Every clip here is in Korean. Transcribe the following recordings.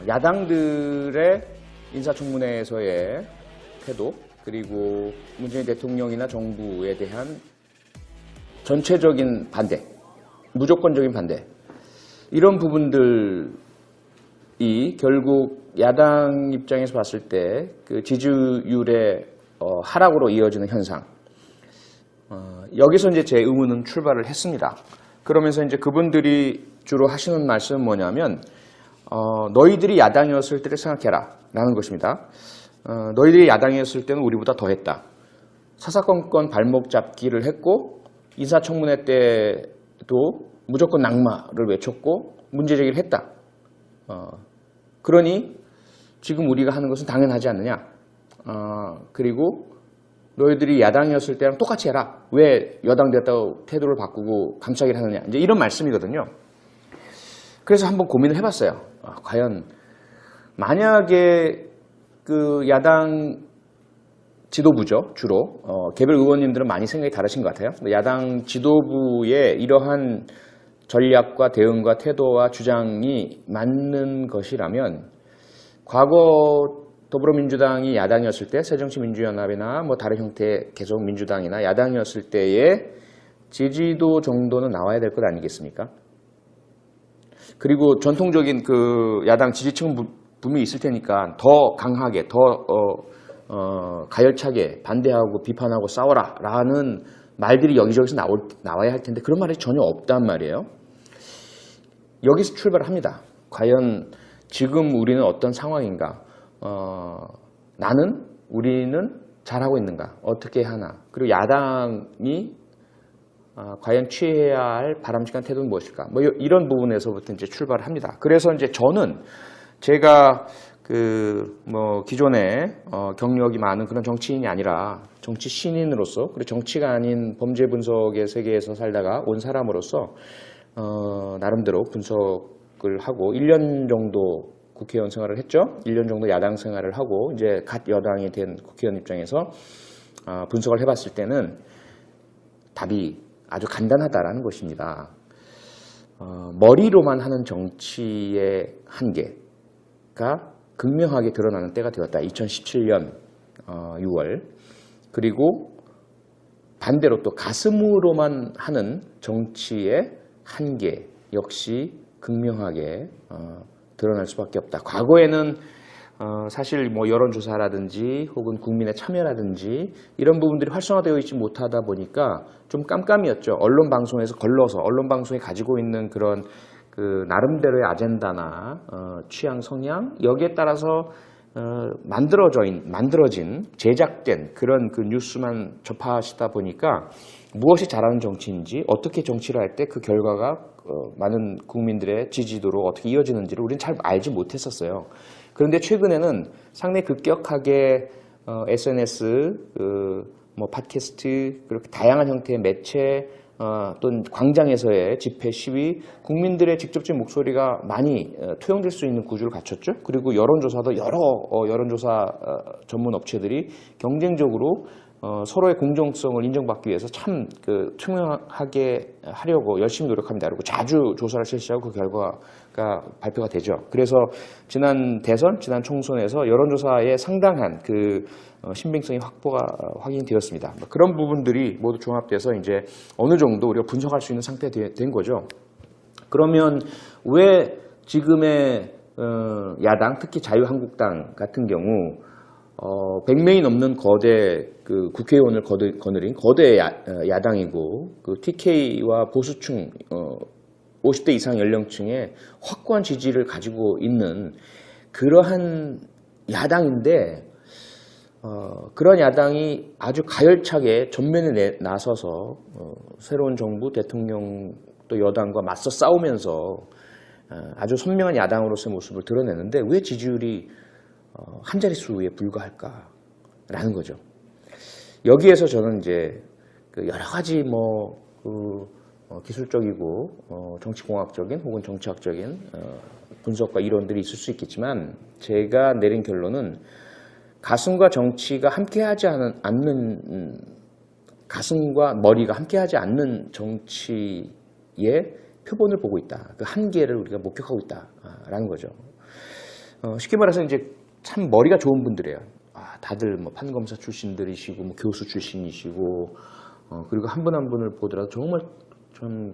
야당들의 인사청문회에서의 태도, 그리고 문재인 대통령이나 정부에 대한 전체적인 반대, 무조건적인 반대, 이런 부분들이 결국 야당 입장에서 봤을 때 그 지지율의 하락으로 이어지는 현상, 여기서 이제 제 의문은 출발을 했습니다. 그러면서 이제 그분들이 주로 하시는 말씀은 뭐냐면, 너희들이 야당이었을 때를 생각해라 라는 것입니다. 너희들이 야당이었을 때는 우리보다 더 했다. 사사건건 발목 잡기를 했고, 인사청문회 때도 무조건 낙마를 외쳤고 문제제기를 했다. 그러니 지금 우리가 하는 것은 당연하지 않느냐. 그리고 너희들이 야당이었을 때랑 똑같이 해라. 왜 여당 됐다고 태도를 바꾸고 감싸기를 하느냐. 이제 이런 말씀이거든요. 그래서 한번 고민을 해봤어요. 과연 만약에 그 야당 지도부죠, 주로 개별 의원님들은 많이 생각이 다르신 것 같아요. 야당 지도부의 이러한 전략과 대응과 태도와 주장이 맞는 것이라면, 과거 더불어민주당이 야당이었을 때 새정치민주연합이나 뭐 다른 형태의 계속 민주당이나 야당이었을 때의 지지도 정도는 나와야 될 것 아니겠습니까? 그리고 전통적인 그 야당 지지층은 분명히 있을 테니까 더 강하게, 더 가열차게 반대하고 비판하고 싸워라 라는 말들이 여기저기서 나와야 할 텐데 그런 말이 전혀 없단 말이에요. 여기서 출발을 합니다. 과연 지금 우리는 어떤 상황인가? 우리는 잘하고 있는가? 어떻게 하나? 그리고 야당이 과연 취해야 할 바람직한 태도는 무엇일까? 뭐 이런 부분에서부터 이제 출발을 합니다. 그래서 이제 저는 제가 기존에 경력이 많은 그런 정치인이 아니라 정치 신인으로서, 그리고 정치가 아닌 범죄 분석의 세계에서 살다가 온 사람으로서 나름대로 분석을 하고 1년 정도 국회의원 생활을 했죠. 1년 정도 야당 생활을 하고 이제 갓 여당이 된 국회의원 입장에서 분석을 해봤을 때는 답이 아주 간단하다라는 것입니다. 머리로만 하는 정치의 한계가 극명하게 드러나는 때가 되었다. 2017년 6월. 그리고 반대로 또 가슴으로만 하는 정치의 한계 역시 극명하게 드러날 수밖에 없다. 과거에는 사실 뭐 여론조사라든지 혹은 국민의 참여라든지 이런 부분들이 활성화되어 있지 못하다 보니까 좀 깜깜이었죠. 언론 방송에서 걸러서 언론 방송이 가지고 있는 그런 그 나름대로의 아젠다나 취향 성향 여기에 따라서 만들어진 제작된 그런 그 뉴스만 접하시다 보니까 무엇이 잘하는 정치인지, 어떻게 정치를 할 때 그 결과가 많은 국민들의 지지도로 어떻게 이어지는지를 우리는 잘 알지 못했었어요. 그런데 최근에는 상당히 급격하게 SNS, 뭐 팟캐스트, 그렇게 다양한 형태의 매체, 또는 광장에서의 집회, 시위, 국민들의 직접적인 목소리가 많이 투영될 수 있는 구조를 갖췄죠. 그리고 여론조사도 여러 여론조사 전문 업체들이 경쟁적으로 서로의 공정성을 인정받기 위해서 참 투명하게 하려고 열심히 노력합니다. 그리고 자주 조사를 실시하고 그 결과가 발표가 되죠. 그래서 지난 대선, 지난 총선에서 여론조사에 상당한 그 신빙성이 확인이 되었습니다. 그런 부분들이 모두 종합돼서 이제 어느 정도 우리가 분석할 수 있는 상태가 된 거죠. 그러면 왜 지금의 야당, 특히 자유한국당 같은 경우 100명이 넘는 거대 그 국회의원을 거느린 거대 야당이고, 그 TK와 보수층 50대 이상 연령층의 확고한 지지를 가지고 있는 그러한 야당인데, 그런 야당이 아주 가열차게 전면에 나서서 새로운 정부, 대통령 또 여당과 맞서 싸우면서 아주 선명한 야당으로서의 모습을 드러내는데 왜 지지율이 한 자릿수에 불과할까라는 거죠. 여기에서 저는 이제 여러 가지 기술적이고 정치공학적인 혹은 정치학적인 분석과 이론들이 있을 수 있겠지만, 제가 내린 결론은 가슴과 정치가 함께하지 않는, 가슴과 머리가 함께하지 않는 정치의 표본을 보고 있다. 그 한계를 우리가 목격하고 있다라는 거죠. 쉽게 말해서 이제 참 머리가 좋은 분들이에요. 다들 뭐 판검사 출신들이시고 뭐 교수 출신이시고 그리고 한 분 한 분을 보더라도 정말 좀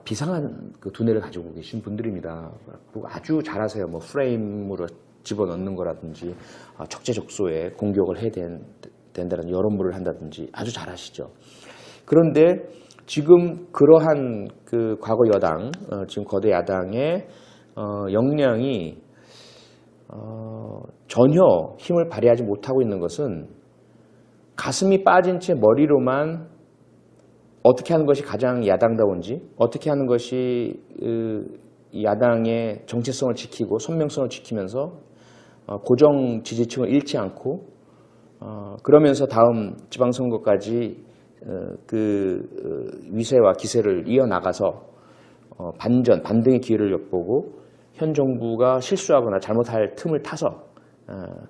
비상한 그 두뇌를 가지고 계신 분들입니다. 그리고 아주 잘하세요. 뭐 프레임으로 집어넣는 거라든지 적재적소에 공격을 해야 된다는 여론물을 한다든지 아주 잘하시죠. 그런데 지금 그러한 그 과거 여당, 지금 거대 야당의 역량이 전혀 힘을 발휘하지 못하고 있는 것은 가슴이 빠진 채 머리로만 어떻게 하는 것이 가장 야당다운지, 어떻게 하는 것이 야당의 정체성을 지키고 선명성을 지키면서 고정 지지층을 잃지 않고 그러면서 다음 지방선거까지 위세와 기세를 이어나가서 반등의 기회를 엿보고 현 정부가 실수하거나 잘못할 틈을 타서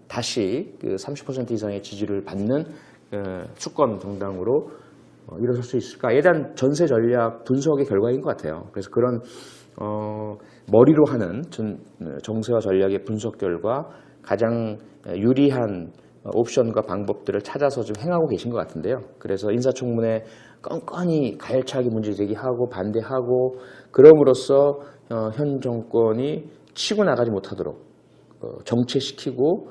다시 그 30% 이상의 지지를 받는 수권 정당으로 일어설 수 있을까에 대한 전세 전략 분석의 결과인 것 같아요. 그래서 그런 머리로 하는 정세와 전략의 분석 결과 가장 유리한 옵션과 방법들을 찾아서 좀 행하고 계신 것 같은데요. 그래서 인사청문회 건건히 가열차게 문제제기하고 반대하고 그럼으로써 현 정권이 치고 나가지 못하도록 정체시키고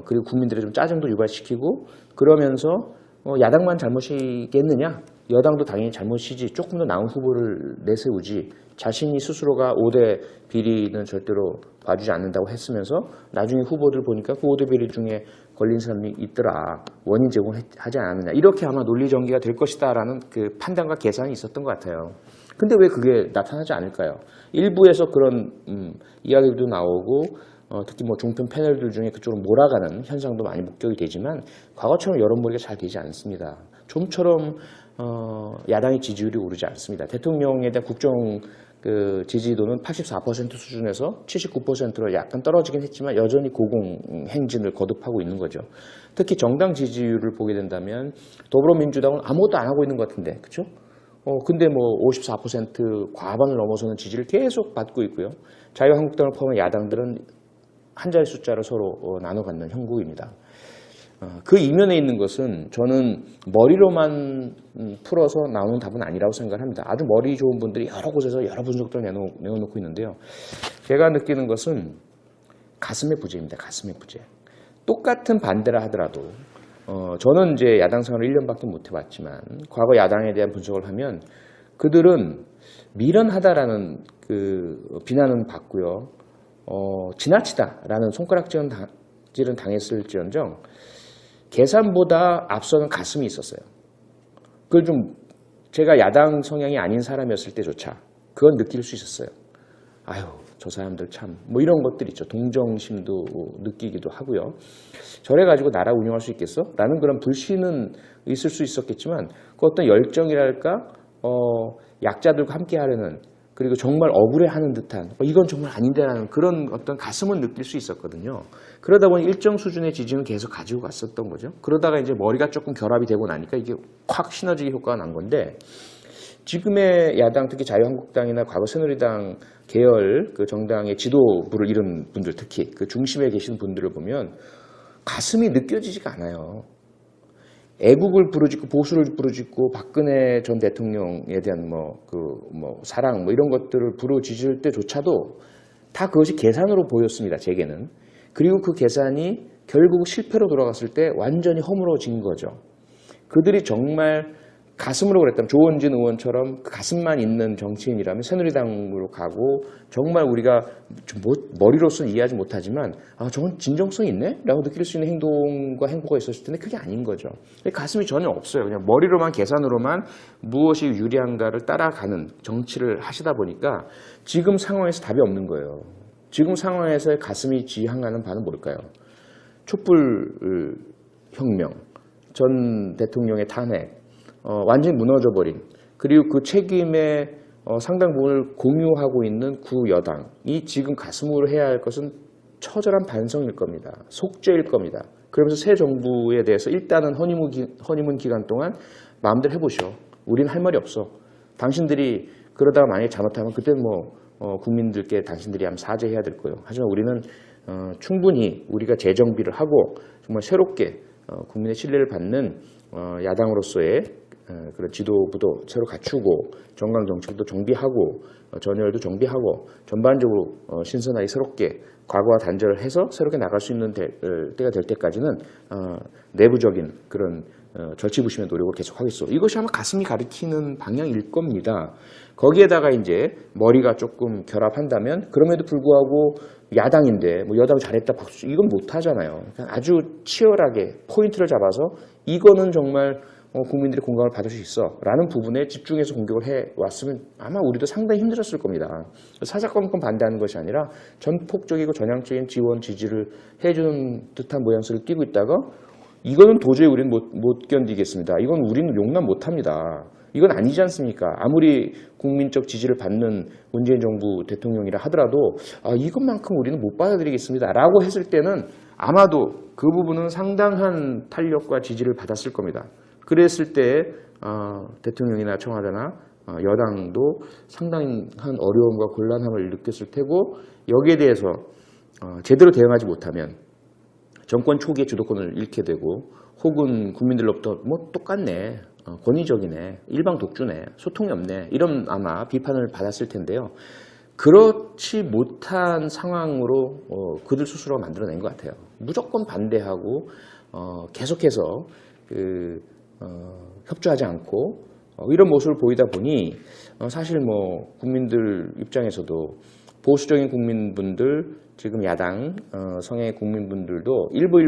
그리고 국민들의 좀 짜증도 유발시키고 그러면서 야당만 잘못이겠느냐? 여당도 당연히 잘못이지. 조금 더 나은 후보를 내세우지. 자신이 스스로가 5대 비리는 절대로 봐주지 않는다고 했으면서 나중에 후보들 보니까 그 5대 비리 중에 걸린 사람이 있더라. 원인 제공하지 않았느냐. 이렇게 아마 논리 전개가 될 것이다라는 그 판단과 계산이 있었던 것 같아요. 근데 왜 그게 나타나지 않을까요? 일부에서 그런 이야기도 나오고 특히 뭐 종편 패널들 중에 그쪽으로 몰아가는 현상도 많이 목격이 되지만 과거처럼 여론몰이가 잘 되지 않습니다. 좀처럼 야당의 지지율이 오르지 않습니다. 대통령에 대한 국정 지지도는 84% 수준에서 79%로 약간 떨어지긴 했지만 여전히 고공행진을 거듭하고 있는 거죠. 특히 정당 지지율을 보게 된다면 더불어민주당은 아무것도 안 하고 있는 것 같은데, 그렇죠? 근데 뭐 54% 과반을 넘어서는 지지를 계속 받고 있고요. 자유한국당을 포함한 야당들은 한 자리 숫자를 서로 나눠 갖는 형국입니다. 그 이면에 있는 것은 저는 머리로만 풀어서 나오는 답은 아니라고 생각을 합니다. 아주 머리 좋은 분들이 여러 곳에서 여러 분석들을 내어놓고 있는데요. 제가 느끼는 것은 가슴의 부재입니다. 가슴의 부재. 똑같은 반대를 하더라도 저는 이제 야당 생활을 1년밖에 못 해봤지만 과거 야당에 대한 분석을 하면 그들은 미련하다라는 그 비난은 받고요. 지나치다라는 손가락질은 당했을지언정 계산보다 앞서는 가슴이 있었어요. 그걸 좀 제가 야당 성향이 아닌 사람이었을 때조차 그건 느낄 수 있었어요. 아유, 저 사람들 참 뭐 이런 것들 있죠. 동정심도 느끼기도 하고요. 저래가지고 나라 운영할 수 있겠어? 라는 그런 불신은 있을 수 있었겠지만 그 어떤 열정이랄까 약자들과 함께 하려는 그리고 정말 억울해하는 듯한 이건 정말 아닌데라는 그런 어떤 가슴은 느낄 수 있었거든요. 그러다 보니 일정 수준의 지지는 계속 가지고 갔었던 거죠. 그러다가 이제 머리가 조금 결합이 되고 나니까 이게 확 시너지 효과가 난 건데 지금의 야당 특히 자유한국당이나 과거 새누리당 계열 그 정당의 지도부를 잃은 분들 특히 그 중심에 계신 분들을 보면 가슴이 느껴지지가 않아요. 애국을 부르짖고 보수를 부르짖고 박근혜 전 대통령에 대한 사랑 이런 것들을 부르짖을 때조차도 다 그것이 계산으로 보였습니다. 제게는. 그리고 그 계산이 결국 실패로 돌아갔을 때 완전히 허물어진 거죠. 그들이 정말 가슴으로 그랬다면 조원진 의원처럼 그 가슴만 있는 정치인이라면 새누리당으로 가고 정말 우리가 머리로서는 이해하지 못하지만 저건 진정성이 있네? 라고 느낄 수 있는 행동과 행보가 있었을 텐데 그게 아닌 거죠. 가슴이 전혀 없어요. 그냥 머리로만 계산으로만 무엇이 유리한가를 따라가는 정치를 하시다 보니까 지금 상황에서 답이 없는 거예요. 지금 상황에서의 가슴이 지향하는 바는 뭘까요? 촛불 혁명, 전 대통령의 탄핵, 완전히 무너져버린 그리고 그 책임의 상당 부분을 공유하고 있는 구여당이 지금 가슴으로 해야 할 것은 처절한 반성일 겁니다. 속죄일 겁니다. 그러면서 새 정부에 대해서 일단은 허니문 기간 동안 마음대로 해보시오. 우린 할 말이 없어. 당신들이 그러다가 만약에 잘못하면 그때는 국민들께 당신들이 한번 사죄해야 될 거예요. 하지만 우리는 충분히 우리가 재정비를 하고 정말 새롭게 국민의 신뢰를 받는 야당으로서의 그런 지도부도 새로 갖추고 정강 정책도 정비하고 전열도 정비하고 전반적으로 신선하게 새롭게 과거와 단절을 해서 새롭게 나갈 수 있는 때가 될 때까지는 내부적인 그런 절치부심의 노력을 계속하겠소. 이것이 아마 가슴이 가리키는 방향일 겁니다. 거기에다가 이제 머리가 조금 결합한다면 그럼에도 불구하고 야당인데 뭐 여당 잘했다 박수 이건 못하잖아요. 아주 치열하게 포인트를 잡아서 이거는 정말 국민들의 공감을 받을 수 있어 라는 부분에 집중해서 공격을 해왔으면 아마 우리도 상당히 힘들었을 겁니다. 사사건건 반대하는 것이 아니라 전폭적이고 전향적인 지원 지지를 해주는 듯한 모양새를 띠고 있다가 이거는 도저히 우리는 못 견디겠습니다. 이건 우리는 용납 못합니다. 이건 아니지 않습니까? 아무리 국민적 지지를 받는 문재인 정부 대통령이라 하더라도 이것만큼 우리는 못 받아들이겠습니다 라고 했을 때는 아마도 그 부분은 상당한 탄력과 지지를 받았을 겁니다. 그랬을 때 대통령이나 청와대나 여당도 상당한 어려움과 곤란함을 느꼈을 테고 여기에 대해서 제대로 대응하지 못하면 정권 초기에 주도권을 잃게 되고 혹은 국민들로부터 뭐 똑같네, 권위적이네, 일방 독주네, 소통이 없네 이런 아마 비판을 받았을 텐데요. 그렇지 못한 상황으로 그들 스스로 만들어낸 것 같아요. 무조건 반대하고 계속해서 협조하지 않고 이런 모습을 보이다 보니 사실 뭐 국민들 입장에서도 보수적인 국민분들 지금 야당 성의 국민분들도 일부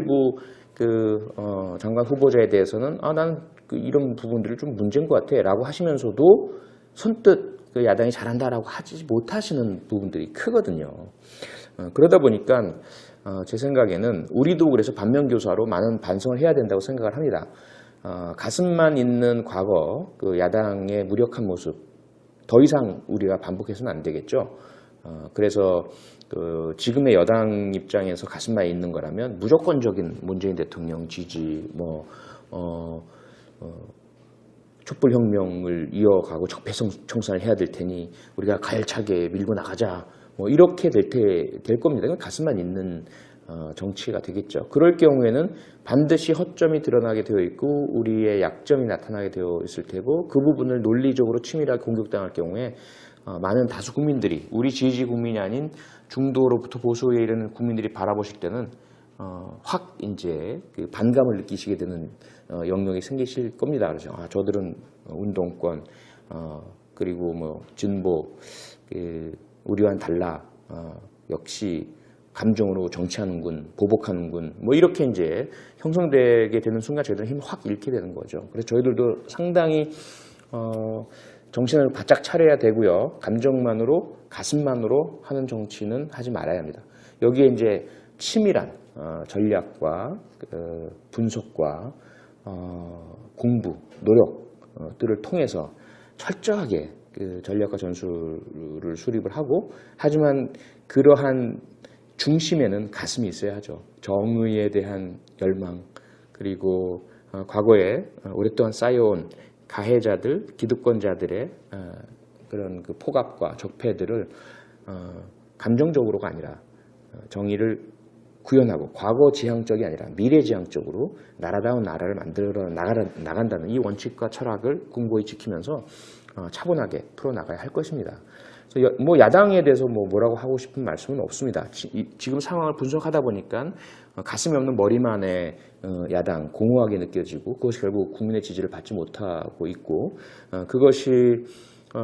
장관 후보자에 대해서는 나는 이런 부분들이 좀 문제인 것 같아 라고 하시면서도 선뜻 야당이 잘한다라고 하지 못하시는 부분들이 크거든요. 그러다 보니까 제 생각에는 우리도 그래서 반면교사로 많은 반성을 해야 된다고 생각을 합니다. 가슴만 있는 과거 야당의 무력한 모습 더 이상 우리가 반복해서는 안 되겠죠. 그래서 지금의 여당 입장에서 가슴만 있는 거라면 무조건적인 문재인 대통령 지지, 촛불혁명을 이어가고 적폐청산을 해야 될 테니 우리가 가열차게 밀고 나가자, 이렇게 될 겁니다. 이건 가슴만 있는 정치가 되겠죠. 그럴 경우에는 반드시 허점이 드러나게 되어 있고 우리의 약점이 나타나게 되어 있을 테고 그 부분을 논리적으로 치밀하게 공격당할 경우에 많은 다수 국민들이 우리 지지 국민이 아닌 중도로부터 보수에 이르는 국민들이 바라보실 때는 확 이제 그 반감을 느끼시게 되는 영역이 생기실 겁니다. 그래서 저들은 운동권 그리고 뭐 진보 우리와는 달라 역시 감정으로 정치하는군, 보복하는군, 이렇게 이제 형성되게 되는 순간 저희들은 힘을 확 잃게 되는 거죠. 그래서 저희들도 상당히 정신을 바짝 차려야 되고요. 감정만으로, 가슴만으로 하는 정치는 하지 말아야 합니다. 여기에 이제 치밀한 전략과 분석과 공부, 노력들을 통해서 철저하게 그 전략과 전술을 수립을 하고 하지만 그러한 중심에는 가슴이 있어야 하죠. 정의에 대한 열망 그리고 과거에 오랫동안 쌓여온 가해자들, 기득권자들의 그런 그 포갑과 적폐들을 감정적으로가 아니라 정의를 구현하고 과거 지향적이 아니라 미래 지향적으로 나라다운 나라를 만들어 나간다는 이 원칙과 철학을 공고히 지키면서 차분하게 풀어나가야 할 것입니다. 뭐 야당에 대해서 뭐라고 하고 싶은 말씀은 없습니다. 지금 상황을 분석하다 보니까 가슴이 없는 머리만의 야당 공허하게 느껴지고 그것이 결국 국민의 지지를 받지 못하고 있고 그것이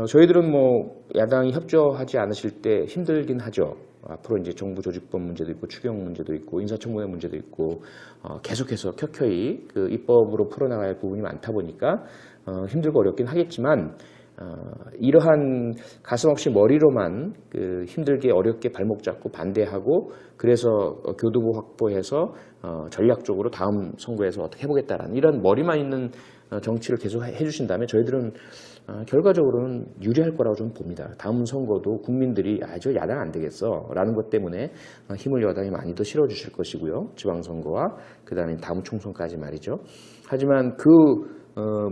저희들은 뭐 야당이 협조하지 않으실 때 힘들긴 하죠. 앞으로 이제 정부 조직법 문제도 있고 추경 문제도 있고 인사청문회 문제도 있고 계속해서 켜켜이 그 입법으로 풀어나갈 부분이 많다 보니까 힘들고 어렵긴 하겠지만 이러한 가슴없이 머리로만 힘들게 어렵게 발목 잡고 반대하고 그래서 교두보 확보해서 전략적으로 다음 선거에서 어떻게 해보겠다라는 이런 머리만 있는 정치를 계속 해주신다면 저희들은 결과적으로는 유리할 거라고 좀 봅니다. 다음 선거도 국민들이 저 야당 안 되겠어 라는 것 때문에 힘을 여당이 많이 더 실어주실 것이고요. 지방선거와 그 다음에 다음 총선까지 말이죠. 하지만 그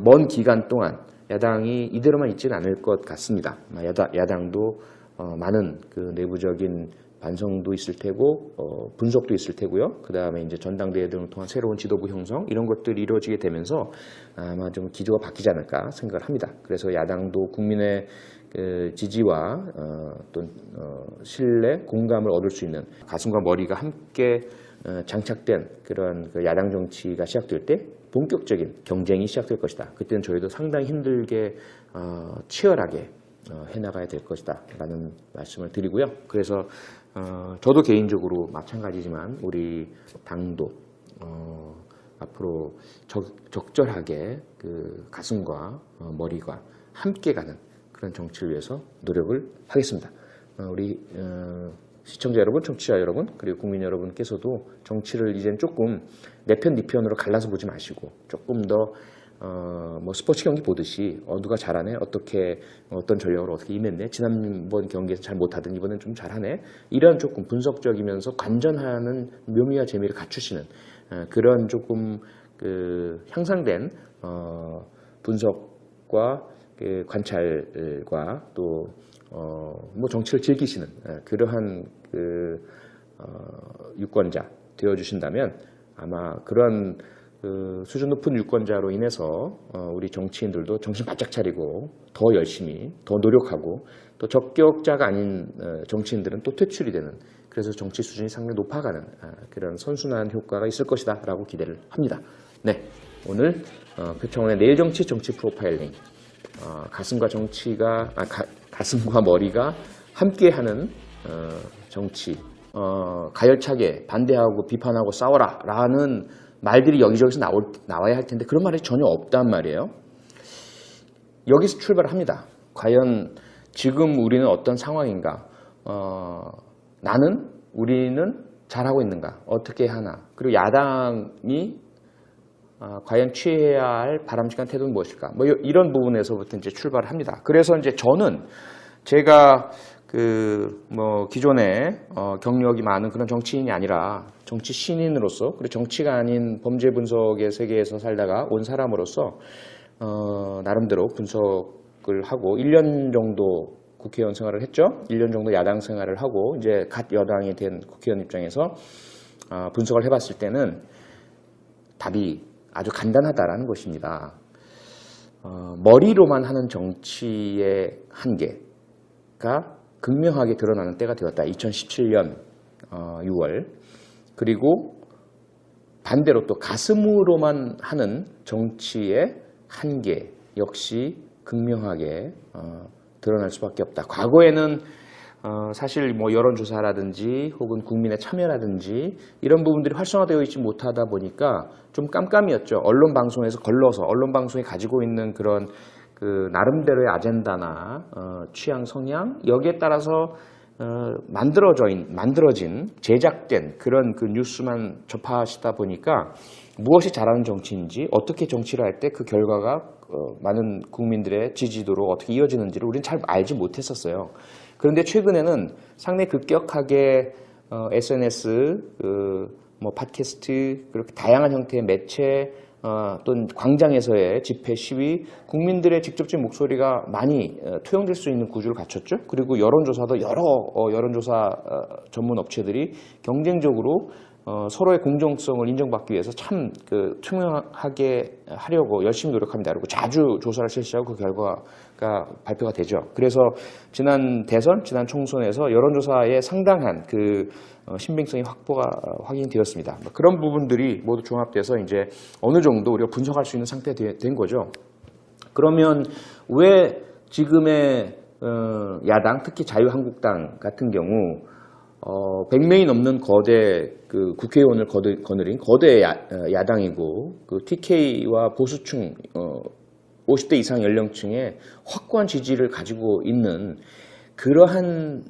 먼 기간 동안 야당이 이대로만 있지는 않을 것 같습니다. 야당도 많은 그 내부적인 반성도 있을 테고 분석도 있을 테고요. 그 다음에 이제 전당대회 등을 통한 새로운 지도부 형성 이런 것들이 이루어지게 되면서 아마 좀 기조가 바뀌지 않을까 생각을 합니다. 그래서 야당도 국민의 그 지지와 또 신뢰, 공감을 얻을 수 있는 가슴과 머리가 함께 장착된 그런 그 야당 정치가 시작될 때 본격적인 경쟁이 시작될 것이다. 그때는 저희도 상당히 힘들게 치열하게 해나가야 될 것이다 라는 말씀을 드리고요. 그래서 저도 개인적으로 마찬가지지만 우리 당도 앞으로 적절하게 그 가슴과 머리가 함께 가는 그런 정치를 위해서 노력을 하겠습니다. 우리 시청자 여러분, 청취자 여러분, 그리고 국민 여러분께서도 정치를 이젠 조금 내 편, 네 편으로 갈라서 보지 마시고 조금 더 뭐 스포츠 경기 보듯이 누가 잘하네, 어떤 전략으로 어떻게 임했네, 지난번 경기에서 잘 못하던 이번엔 좀 잘하네, 이런 조금 분석적이면서 관전하는 묘미와 재미를 갖추시는 그런 조금 그 향상된 분석과 그 관찰과 또 뭐 정치를 즐기시는 그러한 그 유권자 되어 주신다면 아마 그런 그 수준 높은 유권자로 인해서 우리 정치인들도 정신 바짝 차리고 더 열심히 더 노력하고 또 적격자가 아닌 정치인들은 또 퇴출이 되는, 그래서 정치 수준이 상당히 높아가는 그런 선순환 효과가 있을 것이다 라고 기대를 합니다. 네, 오늘 표창원의 내일 정치 프로파일링, 가슴과 정치가 가슴과 머리가 함께하는 정치, 가열차게 반대하고 비판하고 싸워라 라는 말들이 여기저기서 나와야 할 텐데 그런 말이 전혀 없단 말이에요. 여기서 출발을 합니다. 과연 지금 우리는 어떤 상황인가, 우리는 잘하고 있는가, 어떻게 하나, 그리고 야당이 과연 취해야 할 바람직한 태도는 무엇일까, 뭐 이런 부분에서부터 이제 출발을 합니다. 그래서 이제 저는 제가 기존에 경력이 많은 그런 정치인이 아니라 정치 신인으로서, 그리고 정치가 아닌 범죄 분석의 세계에서 살다가 온 사람으로서 나름대로 분석을 하고 1년 정도 국회의원 생활을 했죠. 1년 정도 야당 생활을 하고 이제 갓 여당이 된 국회의원 입장에서 분석을 해봤을 때는 답이 아주 간단하다라는 것입니다. 머리로만 하는 정치의 한계가 극명하게 드러나는 때가 되었다. 2017년 6월. 그리고 반대로 또 가슴으로만 하는 정치의 한계 역시 극명하게 드러날 수밖에 없다. 과거에는 사실 뭐 여론조사라든지 혹은 국민의 참여라든지 이런 부분들이 활성화되어 있지 못하다 보니까 좀 깜깜이었죠. 언론 방송에서 걸러서 언론 방송이 가지고 있는 그런 그 나름대로의 아젠다나 취향 성향 여기에 따라서 만들어진 제작된 그런 그 뉴스만 접하시다 보니까 무엇이 잘하는 정치인지, 어떻게 정치를 할 때 그 결과가 많은 국민들의 지지도로 어떻게 이어지는지를 우리는 잘 알지 못했었어요. 그런데 최근에는 상당히 급격하게 SNS, 뭐 팟캐스트, 그렇게 다양한 형태의 매체, 또는 광장에서의 집회, 시위, 국민들의 직접적인 목소리가 많이 투영될 수 있는 구조를 갖췄죠. 그리고 여론조사도 여러 여론조사 전문 업체들이 경쟁적으로 서로의 공정성을 인정받기 위해서 참 투명하게 하려고 열심히 노력합니다. 그리고 자주 조사를 실시하고 그 결과가 발표가 되죠. 그래서 지난 대선, 지난 총선에서 여론조사에 상당한 그 신빙성이 확인되었습니다. 그런 부분들이 모두 종합돼서 이제 어느 정도 우리가 분석할 수 있는 상태가 된 거죠. 그러면 왜 지금의 야당, 특히 자유한국당 같은 경우 100명이 넘는 거대 그 국회의원을 거느린 거대 야당이고, 그 TK와 보수층 50대 이상 연령층의 확고한 지지를 가지고 있는 그러한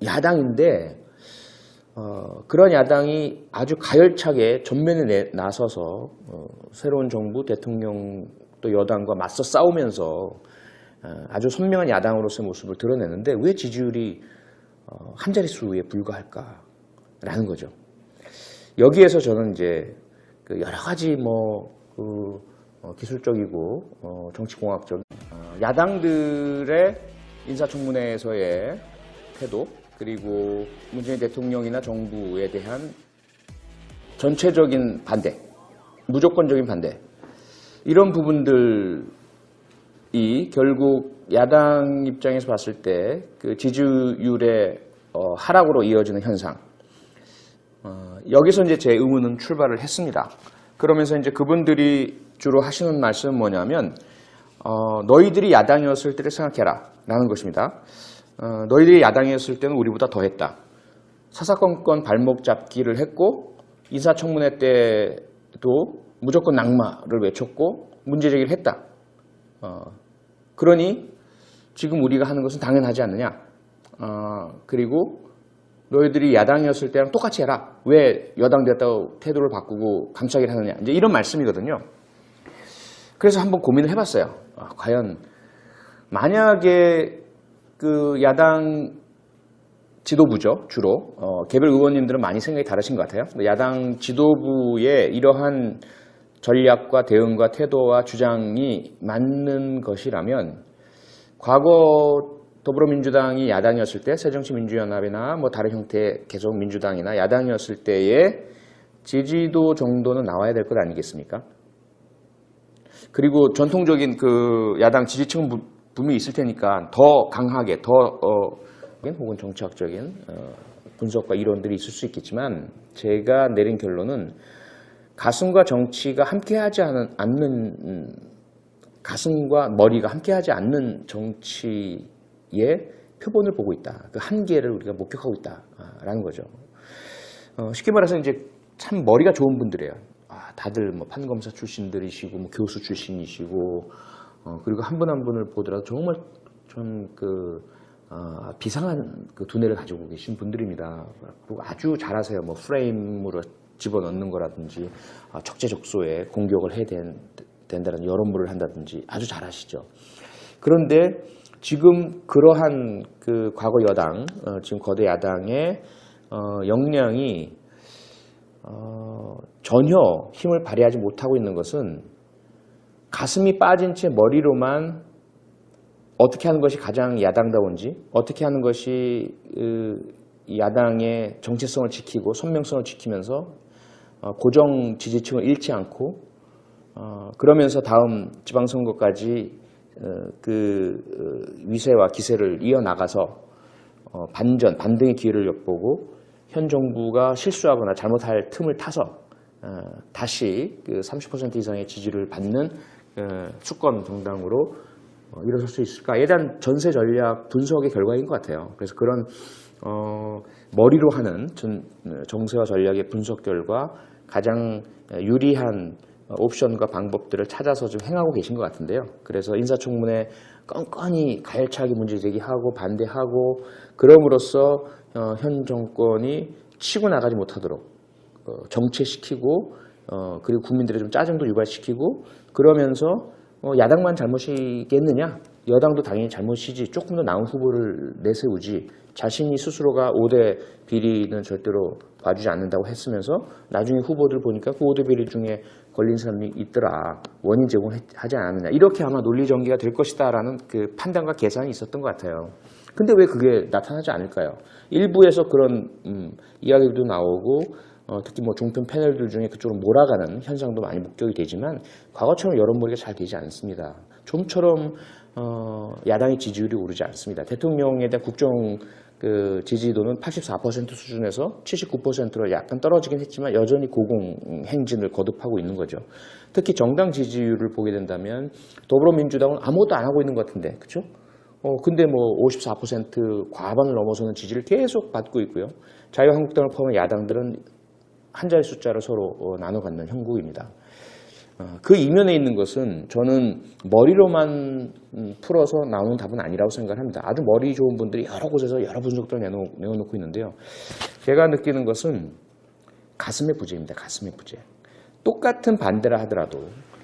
야당인데, 그런 야당이 아주 가열차게 전면에 나서서 새로운 정부, 대통령 또 여당과 맞서 싸우면서 아주 선명한 야당으로서의 모습을 드러내는데 왜 지지율이 한 자릿수에 불과할까라는 거죠. 여기에서 저는 이제 여러 가지 기술적이고 정치공학적 야당들의 인사청문회에서의 태도, 그리고 문재인 대통령이나 정부에 대한 전체적인 반대, 무조건적인 반대, 이런 부분들이 결국 야당 입장에서 봤을 때 그 지지율의 하락으로 이어지는 현상, 여기서 이제 제 의문은 출발을 했습니다. 그러면서 이제 그분들이 주로 하시는 말씀은 뭐냐면, 너희들이 야당이었을 때를 생각해라 라는 것입니다. 너희들이 야당이었을 때는 우리보다 더 했다. 사사건건 발목 잡기를 했고, 인사청문회 때도 무조건 낙마를 외쳤고 문제제기를 했다. 그러니 지금 우리가 하는 것은 당연하지 않느냐. 그리고 너희들이 야당이었을 때랑 똑같이 해라. 왜 여당 됐다고 태도를 바꾸고 감싸기를 하느냐. 이제 이런 말씀이거든요. 그래서 한번 고민을 해봤어요. 과연 만약에 그 야당 지도부죠, 주로 개별 의원님들은 많이 생각이 다르신 것 같아요. 야당 지도부의 이러한 전략과 대응과 태도와 주장이 맞는 것이라면, 과거 더불어민주당이 야당이었을 때 새정치민주연합이나 뭐 다른 형태의 계속 민주당이나 야당이었을 때의 지지도 정도는 나와야 될 것 아니겠습니까? 그리고 전통적인 그 야당 지지층은 분명히 있을 테니까 더 강하게, 더 혹은 정치학적인 분석과 이론들이 있을 수 있겠지만, 제가 내린 결론은 가슴과 정치가 함께하지 않는, 가슴과 머리가 함께하지 않는 정치의 표본을 보고 있다. 그 한계를 우리가 목격하고 있다라는 거죠. 쉽게 말해서 이제 참 머리가 좋은 분들이에요. 다들 뭐 판검사 출신들이시고 뭐 교수 출신이시고, 그리고 한 분 한 분을 보더라도 정말 좀 비상한 그 두뇌를 가지고 계신 분들입니다. 그리고 아주 잘하세요. 뭐 프레임으로 집어넣는 거라든지, 적재적소에 공격을 해야 된다는 여론물을 한다든지 아주 잘하시죠. 그런데 지금 그러한 그 과거 여당, 지금 거대 야당의 역량이 전혀 힘을 발휘하지 못하고 있는 것은, 가슴이 빠진 채 머리로만 어떻게 하는 것이 가장 야당다운지, 어떻게 하는 것이 야당의 정체성을 지키고 선명성을 지키면서 고정 지지층을 잃지 않고, 그러면서 다음 지방선거까지 위세와 기세를 이어나가서 반등의 기회를 엿보고 현 정부가 실수하거나 잘못할 틈을 타서 다시 그 30% 이상의 지지를 받는 수권 정당으로 일어설 수 있을까에 대한 전세 전략 분석의 결과인 것 같아요. 그래서 그런 머리로 하는 정세와 전략의 분석 결과 가장 유리한 옵션과 방법들을 찾아서 좀 행하고 계신 것 같은데요. 그래서 인사청문회 건건히 가열차게 문제제기하고 반대하고, 그럼으로써 현 정권이 치고 나가지 못하도록 정체시키고, 그리고 국민들의 좀 짜증도 유발시키고, 그러면서 야당만 잘못이겠느냐? 여당도 당연히 잘못이지, 조금 더 나은 후보를 내세우지, 자신이 스스로가 5대 비리는 절대로 봐주지 않는다고 했으면서 나중에 후보들 보니까 그 5대 비리 중에 걸린 사람이 있더라, 원인 제공하지 않았느냐, 이렇게 아마 논리 전개가 될 것이다 라는 그 판단과 계산이 있었던 것 같아요. 근데 왜 그게 나타나지 않을까요? 일부에서 그런 이야기도 나오고, 특히 뭐 종편 패널들 중에 그쪽으로 몰아가는 현상도 많이 목격이 되지만, 과거처럼 여론몰이가 잘 되지 않습니다. 좀처럼 야당의 지지율이 오르지 않습니다. 대통령에 대한 국정 지지도는 84% 수준에서 79%로 약간 떨어지긴 했지만 여전히 고공행진을 거듭하고 있는 거죠. 특히 정당 지지율을 보게 된다면 더불어민주당은 아무것도 안 하고 있는 것 같은데, 그렇죠? 근데 뭐 54% 과반을 넘어서는 지지를 계속 받고 있고요. 자유한국당을 포함한 야당들은 한 자리 숫자를 서로 나눠 갖는 형국입니다. 그 이면에 있는 것은 저는 머리로만 풀어서 나오는 답은 아니라고 생각을 합니다. 아주 머리 좋은 분들이 여러 곳에서 여러 분석들을 내어놓고 있는데요. 제가 느끼는 것은 가슴의 부재입니다. 가슴의 부재. 똑같은 반대라 하더라도